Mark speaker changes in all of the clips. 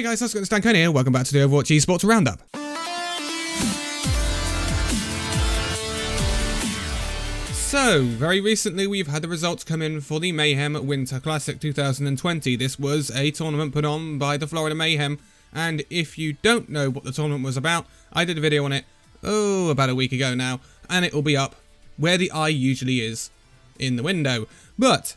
Speaker 1: Hey guys, how's it going? It's Danconia here. Welcome back to the Overwatch Esports Roundup. So, very recently we've had the results come in for the Mayhem Winter Classic 2020. This was a tournament put on by the Florida Mayhem, and if you don't know what the tournament was about, I did a video on it, about a week ago now, and it will be up where the eye usually is, in the window. But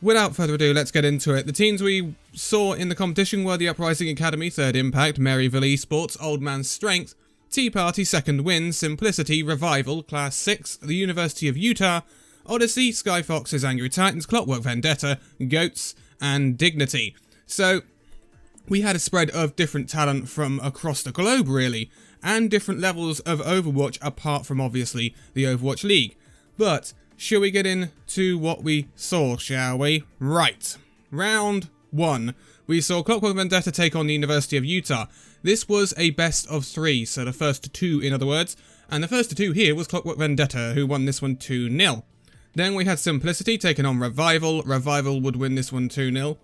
Speaker 1: without further ado, let's get into it. The teams we saw in the competition were the Uprising Academy, 3rd Impact, Maryville Esports, Old Man Strength, Tea Party, 2nd Win, Simplicity, Revival, Class 6, the University of Utah, Odyssey, Sky Foxes, Angry Titans, Clockwork Vendetta, Goats, and Dignity. So, we had a spread of different talent from across the globe, really, and different levels of Overwatch apart from, obviously, the Overwatch League. But shall we get into what we saw, shall we? Right. Round 1. We saw Clockwork Vendetta take on the University of Utah. This was a best of 3, so the first 2 in other words. And the first 2 here was Clockwork Vendetta, who won this one 2-0. Then we had Simplicity taking on Revival. Revival would win this one 2-0.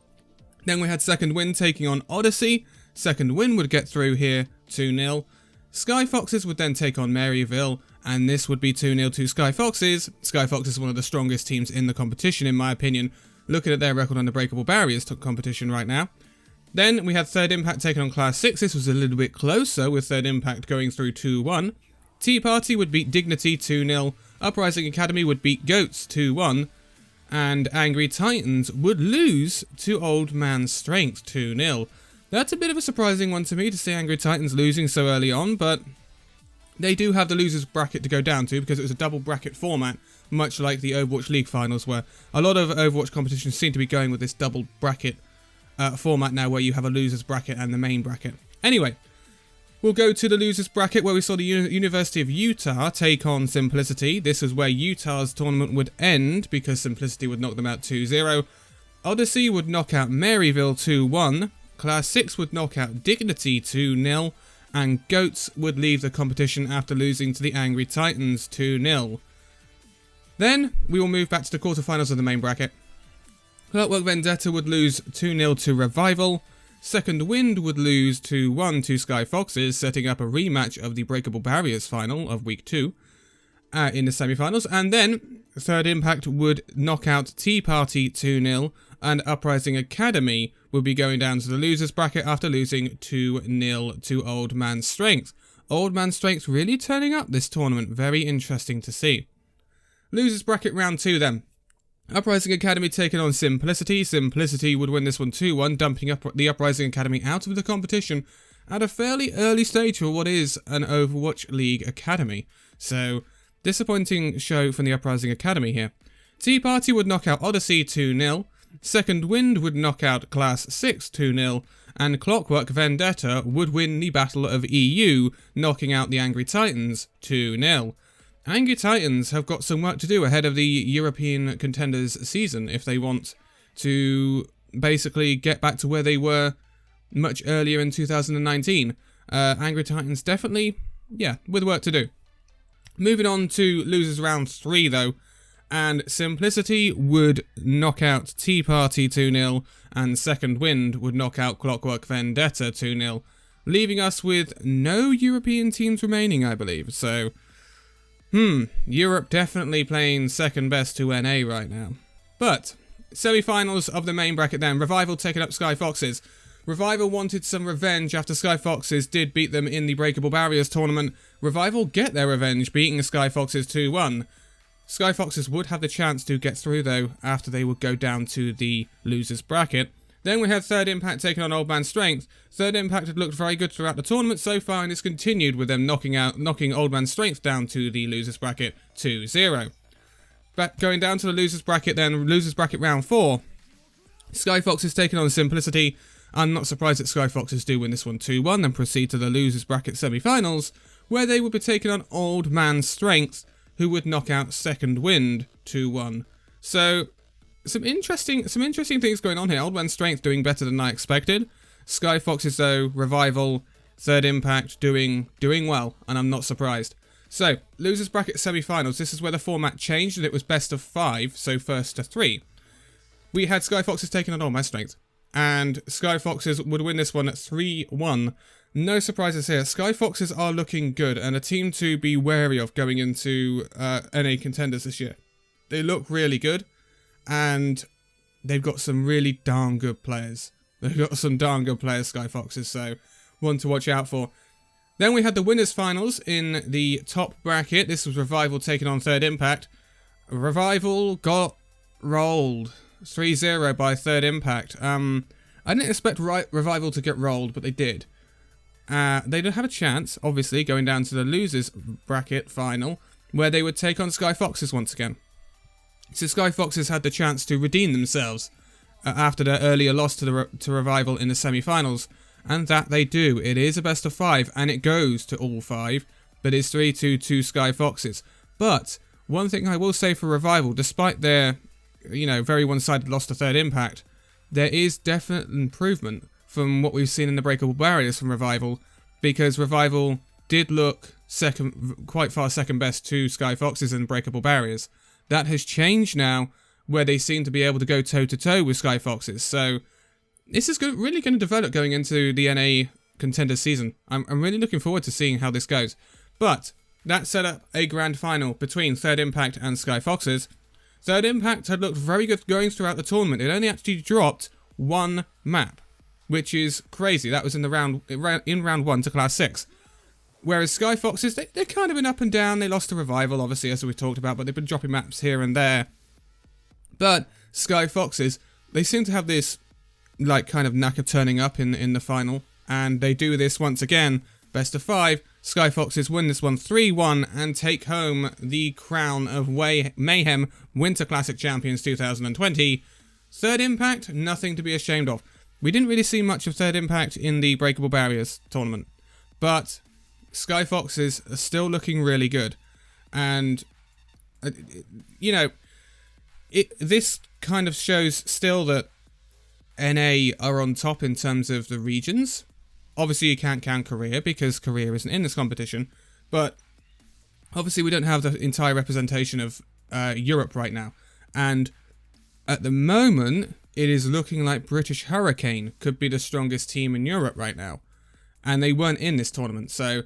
Speaker 1: Then we had 2nd Win taking on Odyssey. 2nd Win would get through here 2-0. Sky Foxes would then take on Maryville, and this would be 2-0 to Sky Foxes. Sky Foxes is one of the strongest teams in the competition, in my opinion, looking at their record on the Breakable Barriers competition right now. Then we had 3rd Impact taking on Class 6. This was a little bit closer, with 3rd Impact going through 2-1. Tea Party would beat Dignity 2-0. Uprising Academy would beat Goats 2-1. And Angry Titans would lose to Old Man Strength 2-0. That's a bit of a surprising one to me, to see Angry Titans losing so early on, but they do have the losers bracket to go down to because it was a double bracket format, much like the Overwatch League finals, where a lot of Overwatch competitions seem to be going with this double bracket format now, where you have a losers bracket and the main bracket. Anyway, we'll go to the losers bracket where we saw the University of Utah take on Simplicity. This is where Utah's tournament would end because Simplicity would knock them out 2-0. Odyssey would knock out Maryville 2-1. Class 6 would knock out Dignity 2-0. And Goats would leave the competition after losing to the Angry Titans 2-0. Then we will move back to the quarterfinals of the main bracket. Clockwork Vendetta would lose 2-0 to Revival. 2nd Wind would lose 2-1 to Sky Foxes, setting up a rematch of the Breakable Barriers final of Week 2 in the semi-finals. And then 3rd Impact would knock out Tea Party 2-0, and Uprising Academy would be going down to the losers bracket after losing 2-0 to Old Man Strength. Old Man Strength really turning up this tournament. Very interesting to see. Losers bracket round 2 then. Uprising Academy taking on Simplicity. Simplicity would win this one 2-1, dumping the Uprising Academy out of the competition at a fairly early stage for what is an Overwatch League Academy. So, disappointing show from the Uprising Academy here. Tea Party would knock out Odyssey 2-0. 2nd Wind would knock out Class 6 2-0. And Clockwork Vendetta would win the Battle of EU, knocking out the Angry Titans 2-0. Angry Titans have got some work to do ahead of the European Contenders season if they want to basically get back to where they were much earlier in 2019. Angry Titans definitely, with work to do. Moving on to losers round 3 though, and Simplicity would knock out Tea Party 2-0, and 2nd Wind would knock out Clockwork Vendetta 2-0, leaving us with no European teams remaining, I believe. So, Europe definitely playing second best to NA right now. But, semi-finals of the main bracket then. Revival taking up Sky Foxes. Revival wanted some revenge after Sky Foxes did beat them in the Breakable Barriers tournament. Revival get their revenge, beating the Sky Foxes 2-1. Sky Foxes would have the chance to get through though, after they would go down to the losers bracket. Then we had 3rd Impact taking on Old Man Strength. 3rd Impact had looked very good throughout the tournament so far, and it's continued with them knocking Old Man Strength down to the losers bracket 2-0. Going down to the losers bracket then, losers bracket round 4. Sky Foxes taking on Simplicity. I'm not surprised that Sky Foxes do win this one 2-1, then proceed to the losers bracket semi-finals, where they would be taking on Old Man Strength, who would knock out 2nd Wind 2-1. So, some interesting things going on here. Old Man Strength doing better than I expected. Sky Foxes though, Revival, 3rd Impact doing well, and I'm not surprised. So, losers bracket semi-finals. This is where the format changed, and it was best of 5, so first to 3. We had Sky Foxes taking on Old Man Strength. and Sky Foxes would win this one at 3-1. No surprises here. Sky Foxes are looking good and a team to be wary of going into NA Contenders this year. They look really good, and they've got some really darn good players. They've got some darn good players, Sky Foxes, so one to watch out for. Then we had the winners finals in the top bracket. This was Revival taking on Third Impact. Revival got rolled 3-0 by Third Impact. I didn't expect Revival to get rolled, but they did. They did have a chance, obviously, going down to the losers bracket final, where they would take on Sky Foxes once again. So Sky Foxes had the chance to redeem themselves after their earlier loss to Revival in the semi-finals, and that they do. It is a best of 5, and it goes to all 5, but it's 3-2 to Sky Foxes. But one thing I will say for Revival, despite their, very one-sided loss to Third Impact, there is definite improvement from what we've seen in the breakable barriers from Revival, because Revival did look quite far second best to Sky Foxes in breakable barriers. That has changed now, where they seem to be able to go toe-to-toe with Sky Foxes. So this is really going to develop going into the NA Contenders season. I'm really looking forward to seeing how this goes. But that set up a grand final between Third Impact and Sky Foxes. Third Impact had looked very good going throughout the tournament. It only actually dropped one map, which is crazy. That was in round 1 to Class 6. Whereas Sky Foxes, they're kind of been up and down. They lost to Revival, obviously, as we talked about, but they've been dropping maps here and there. But Sky Foxes, they seem to have this, kind of knack of turning up in the final. And they do this once again. Best of 5. Sky Foxes win this one 3-1 and take home the crown of Mayhem Winter Classic Champions 2020. Third Impact, nothing to be ashamed of. We didn't really see much of Third Impact in the Breakable Barriers tournament, but Sky Foxes are still looking really good. And, this kind of shows still that NA are on top in terms of the regions. Obviously, you can't count Korea because Korea isn't in this competition, but obviously we don't have the entire representation of Europe right now. And at the moment, it is looking like British Hurricane could be the strongest team in Europe right now. And they weren't in this tournament, so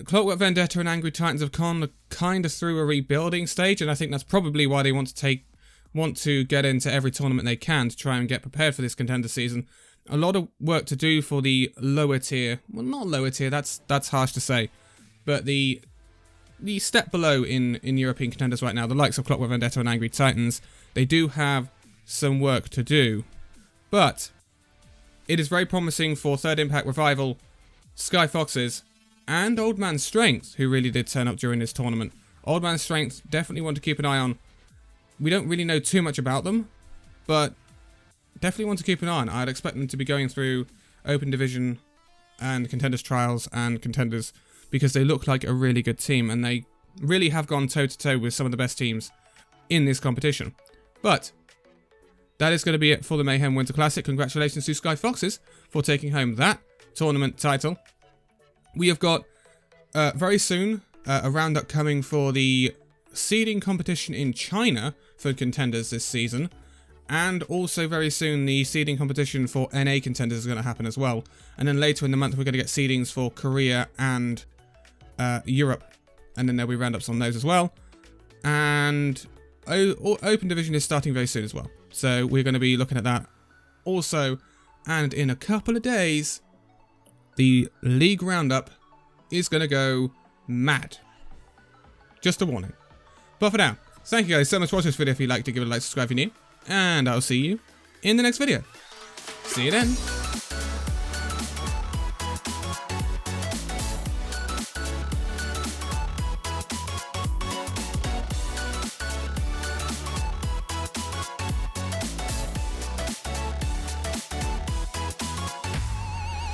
Speaker 1: Clockwork Vendetta and Angry Titans have gone kind of through a rebuilding stage, and I think that's probably why they want to get into every tournament they can to try and get prepared for this contender season. A lot of work to do for the lower tier. Well, not lower tier, that's harsh to say. But the step below in European contenders right now, the likes of Clockwork Vendetta and Angry Titans, they do have some work to do. But it is very promising for Third Impact, Revival, Sky Foxes, and Old Man Strength, who really did turn up during this tournament. Old Man Strength, definitely want to keep an eye on. We don't really know too much about them, but definitely want to keep an eye on. I'd expect them to be going through Open Division and Contenders Trials and Contenders because they look like a really good team and they really have gone toe-to-toe with some of the best teams in this competition. But that is going to be it for the Mayhem Winter Classic. Congratulations to Sky Foxes for taking home that tournament title. We have got very soon a roundup coming for the seeding competition in China for Contenders this season. And also very soon the seeding competition for NA Contenders is going to happen as well. And then later in the month we're going to get seedings for Korea and Europe. And then there'll be roundups on those as well. And Open Division is starting very soon as well. So we're going to be looking at that also. And in a couple of days, the League Roundup is going to go mad. Just a warning. But for now, thank you guys so much for watching this video. If you liked it, give it a like, subscribe if you're new. And I'll see you in the next video. See you then.